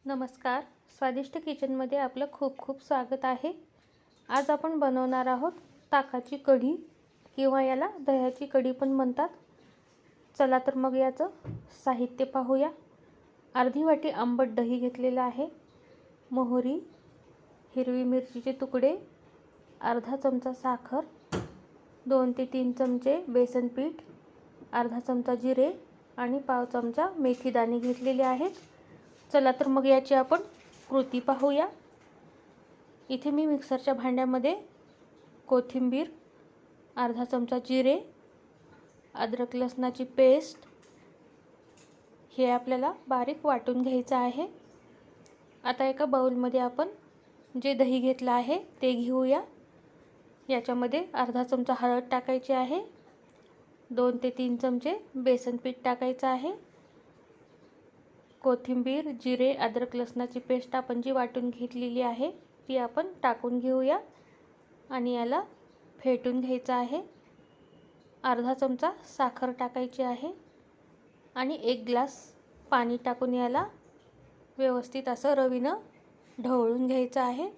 नमस्कार, स्वादिष्ट किचनमध्ये आपलं खूप खूप स्वागत आहे। आज आपण बनवणार आहोत ताकाची कढी किंवा याला दह्याची कढी पण म्हणतात। चला तर मग याचं साहित्य पाहूया। अर्धी वाटी आंबट दही घेतलेलं आहे, मोहरी, हिरवी मिरचीचे तुकडे, अर्धा चमचा साखर, 2 ते 3 चमचे बेसन पीठ, अर्धा चमचा जिरे आणि पाव चमचा मेथी दाणे घेतलेले आहेत। चला तर मग याची आपण कृती पाहूया। इथे मी मिक्सरच्या भांड्यामध्ये कोथिंबीर, अर्धा चमचा जिरे, अद्रक लसणाची पेस्ट हे आपल्याला बारीक वाटून घ्यायचं आहे। आता एका बाउलमध्ये आपण जे दही घेतलं आहे ते घेऊया। याच्यामध्ये अर्धा चमचा हळद टाकायची आहे, 2 ते 3 चमचे बेसन पीठ टाकायचं आहे, कोथिंबीर, जिरे, अद्रक लसणाची पेस्ट आपण जी वाटून घेतलेली आहे ती आपण टाकून घेऊया आणि याला फेटून घ्यायचं आहे। अर्धा चमचा साखर टाकायची आहे आणि 1 ग्लास पाणी टाकून याला व्यवस्थित असं रवीनं ढवळून घ्यायचं आहे।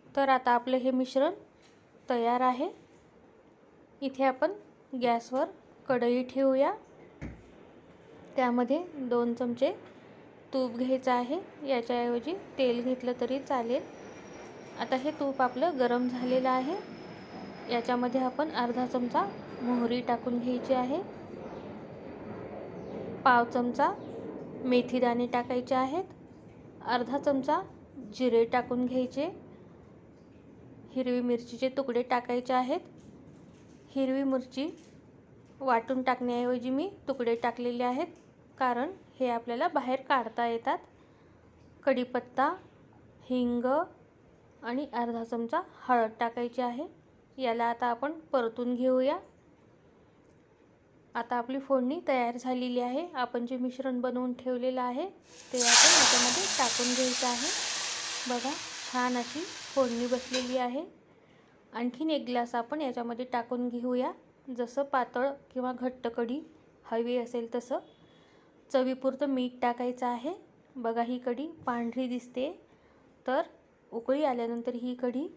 तर आता आपलं हे मिश्रण तयार आहे। इथे आपण गॅसवर कढई ठेवूया, त्यामध्ये 2 चमचे तूप घ्यायचं आहे, याच्याऐवजी तेल घेतलं तरी चालेल। आता हे तूप आपलं गरम झालेलं आहे, याच्यामध्ये आपण अर्धा चमचा मोहरी टाकून घ्यायची आहे, पाव चमचा मेथी दाणे टाकायचे आहेत, अर्धा चमचा जिरे टाकून घ्यायचे, हिरवी मिरचीचे तुकडे टाकायचे आहेत। हिरवी मिरची वाटून टाकण्याऐवजी मी तुकडे टाकलेले आहेत, कारण हे आपल्याला बाहेर काढता येतात। कढीपत्ता, हिंग आणि अर्धा चमचा हळद टाकायची आहे। याला आता आपण परतून घेऊया। आता आपली फोडणी तयार झालेली आहे। आपण जे मिश्रण बनवून ठेवलेलं आहे ते आपण याच्यामध्ये टाकून घ्यायचं आहे। बघा, छान अशी फोडणी बसलेली आहे। आणखीन 1 ग्लास आपण याच्यामध्ये टाकून घेऊया, जसं पातळ किंवा घट्ट कढी हवी असेल तसं। चवीपुरतं मीठ टाकायचं आहे। बघा, ही कढी पांढरी दिसते, तर उकळी आल्यानंतर ही कढी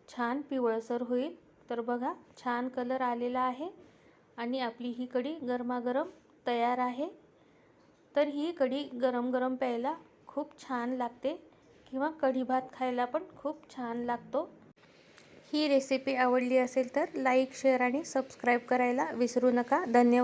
छान पिवळसर होईल। तर बघा, छान कलर आलेला आहे आणि आपली ही कढी गरमागरम तयार आहे। तर ही कढी गरम गरम प्यायला खूप छान लागते किंवा कढी भात खायला पण खूप छान लागतो। ही रेसिपी आवडली असेल तर लाईक, शेअर आणि सबस्क्राईब करायला विसरू नका। धन्यवाद।